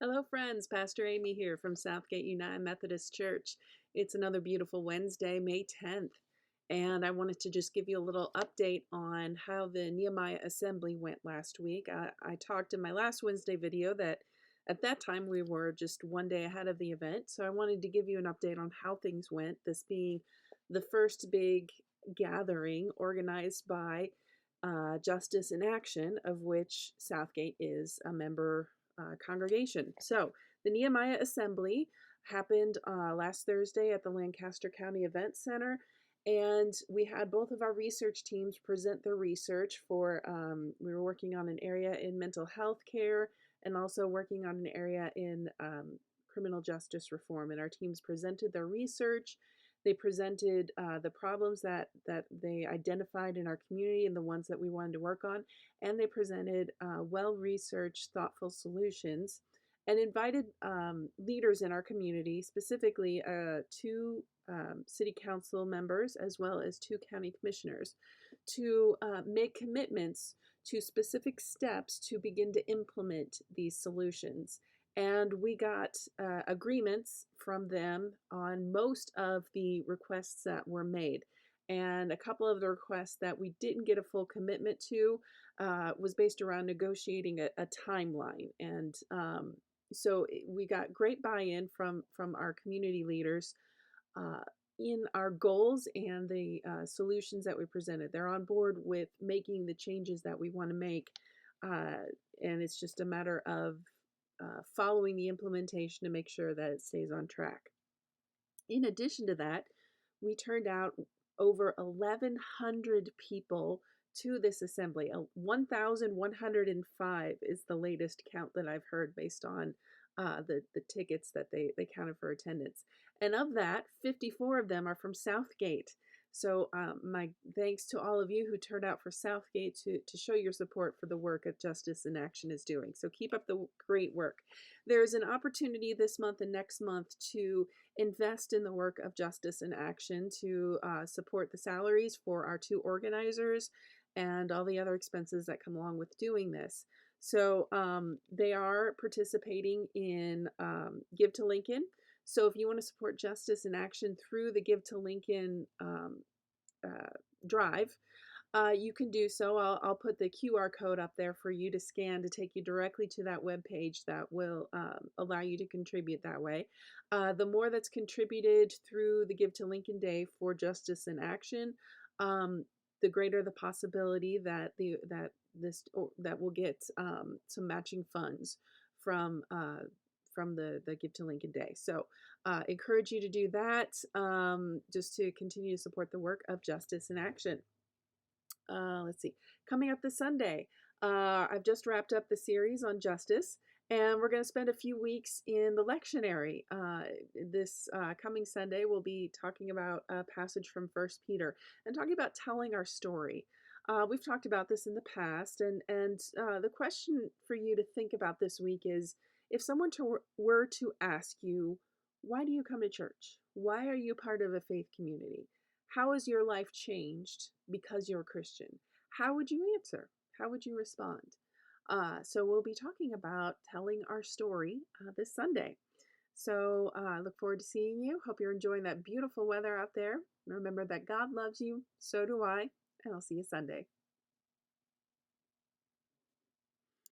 Hello, friends. Pastor Amy here from Southgate United Methodist Church. It's another beautiful Wednesday, May 10th, and I wanted to just give you a little update on how the Nehemiah Assembly went last week. I talked in my last Wednesday video that at that time we were just one day ahead of the event, so I wanted to give you an update on how things went, this being the first big gathering organized by Justice in Action, of which Southgate is a member congregation. So the Nehemiah Assembly happened last Thursday at the Lancaster County Event Center, and we had both of our research teams present their research for, we were working on an area in mental health care and also working on an area in criminal justice reform. And our teams presented their research. They presented the problems that they identified in our community and the ones that we wanted to work on, and they presented well-researched, thoughtful solutions, and invited leaders in our community, specifically two city council members as well as two county commissioners, to make commitments to specific steps to begin to implement these solutions. And we got agreements from them on most of the requests that were made. And a couple of the requests that we didn't get a full commitment to was based around negotiating a timeline. And so we got great buy-in from our community leaders uh, in our goals and the solutions that we presented. They're on board with making the changes that we want to make. And it's just a matter of following the implementation to make sure that it stays on track. In addition to that, we turned out over 1,100 people to this assembly. 1,105 is the latest count that I've heard based on the tickets that they counted for attendance. And of that, 54 of them are from Southgate. So my thanks to all of you who turned out for Southgate to show your support for the work that Justice in Action is doing. So keep up the great work. There's an opportunity this month and next month to invest in the work of Justice in Action, to support the salaries for our two organizers and all the other expenses that come along with doing this. So they are participating in Give to Lincoln. So if you want to support Justice in Action through the Give to Lincoln drive, you can do so. I'll put the QR code up there for you to scan to take you directly to that web page that will allow you to contribute that way. The more that's contributed through the Give to Lincoln Day for Justice in Action, the greater the possibility that that we'll get some matching funds from the Give to Lincoln Day. So encourage you to do that just to continue to support the work of Justice in Action. Let's see, coming up this Sunday, I've just wrapped up the series on justice, and we're going to spend a few weeks in the lectionary. This coming Sunday, we'll be talking about a passage from First Peter and talking about telling our story. We've talked about this in the past, and the question for you to think about this week is, if someone were to ask you, why do you come to church? Why are you part of a faith community? How has your life changed because you're a Christian? How would you answer? How would you respond? So we'll be talking about telling our story this Sunday. So I look forward to seeing you. Hope you're enjoying that beautiful weather out there. Remember that God loves you. So do I. And I'll see you Sunday.